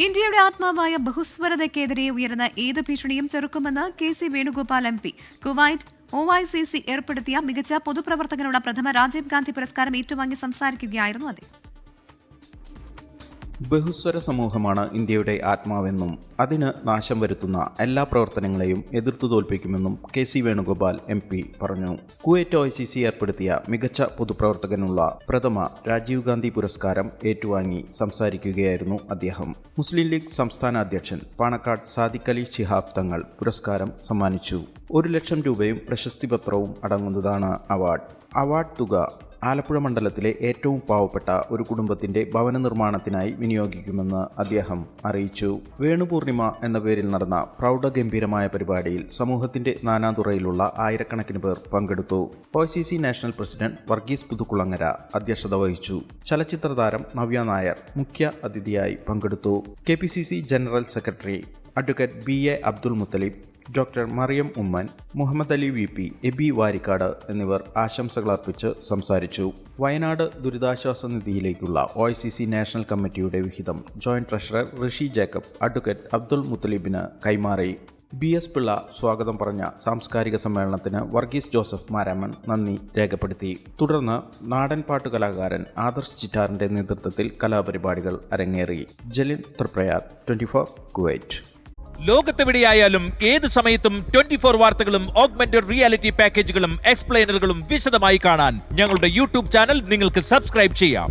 ഇന്ത്യയുടെ ആത്മാവായ ബഹുസ്വരതയ്ക്കെതിരെ ഉയർന്ന ഏത് ഭീഷണിയും ചെറുക്കുമെന്ന് KC Venugopal MP. Kuwait OICC ഏർപ്പെടുത്തിയ മികച്ച പൊതുപ്രവർത്തകനുള്ള പ്രഥമ രാജീവ് ഗാന്ധി പുരസ്കാരം ഏറ്റുവാങ്ങി സംസാരിക്കുകയായിരുന്നു അദ്ദേഹം. ബഹുസ്വര സമൂഹമാണ് ഇന്ത്യയുടെ ആത്മാവെന്നും അതിന് നാശം വരുത്തുന്ന എല്ലാ പ്രവർത്തനങ്ങളെയും എതിർത്തു തോൽപ്പിക്കുമെന്നും KC വേണുഗോപാൽ MP പറഞ്ഞു. കുവൈറ്റ് OICC ഏർപ്പെടുത്തിയ മികച്ച പൊതുപ്രവർത്തകനുള്ള പ്രഥമ രാജീവ് ഗാന്ധി പുരസ്കാരം ഏറ്റുവാങ്ങി സംസാരിക്കുകയായിരുന്നു അദ്ദേഹം. മുസ്ലിം ലീഗ് സംസ്ഥാന അധ്യക്ഷൻ പാണക്കാട് സാദിഖ് അലി ശിഹാബ് തങ്ങൾ പുരസ്കാരം സമ്മാനിച്ചു. 1 ലക്ഷം രൂപയും പ്രശസ്തിപത്രവും അടങ്ങുന്നതാണ് അവാർഡ് തുക ആലപ്പുഴ മണ്ഡലത്തിലെ ഏറ്റവും പാവപ്പെട്ട ഒരു കുടുംബത്തിന്റെ ഭവന നിർമ്മാണത്തിനായി വിനിയോഗിക്കുമെന്ന് അദ്ദേഹം അറിയിച്ചു. വേണുപൂർണിമ എന്ന പേരിൽ നടന്ന പ്രൗഢഗംഭീരമായ പരിപാടിയിൽ സമൂഹത്തിന്റെ നാനാതുറയിലുള്ള ആയിരക്കണക്കിന് പേർ പങ്കെടുത്തു. OICC national president Varghese Puthukkulangara അധ്യക്ഷത വഹിച്ചു. ചലച്ചിത്ര താരം നവ്യ നായർ മുഖ്യ അതിഥിയായി പങ്കെടുത്തു. KPCC general secretary advocate BA Abdul Muthalib, doctor Mariyam Oommen, Muhammad Ali VP, Abi Varikkad എന്നിവർ ആശംസകൾ അർപ്പിച്ച് സംസാരിച്ചു. വയനാട് ദുരിതാശ്വാസ നിധിയിലേക്കുള്ള OICC നാഷണൽ കമ്മിറ്റിയുടെ വിഹിതം ജോയിന്റ് ട്രഷറർ ഋഷി ജേക്കബ് അഡ്വക്കേറ്റ് അബ്ദുൽ മുത്തലിബിന് കൈമാറി. BS പിള്ള സ്വാഗതം പറഞ്ഞ സാംസ്കാരിക സമ്മേളനത്തിന് വർഗീസ് ജോസഫ് മാരാമൺ നന്ദി രേഖപ്പെടുത്തി. തുടർന്ന് നാടൻ പാട്ടുകലാകാരൻ ആദർശ് ചിറ്റാറിന്റെ നേതൃത്വത്തിൽ കലാപരിപാടികൾ അരങ്ങേറി. ജലിൻ ത്രിപ്രയാർ, 24 കുവൈറ്റ്. ലോകത്തെവിടെയായാലും ഏത് സമയത്തും 24 വാർത്തകളും ഓഗ്മെന്റഡ് റിയാലിറ്റി പാക്കേജുകളും എക്സ്പ്ലെയിനറുകളും വിശദമായി കാണാൻ ഞങ്ങളുടെ YouTube ചാനൽ നിങ്ങൾക്ക് സബ്സ്ക്രൈബ് ചെയ്യാം.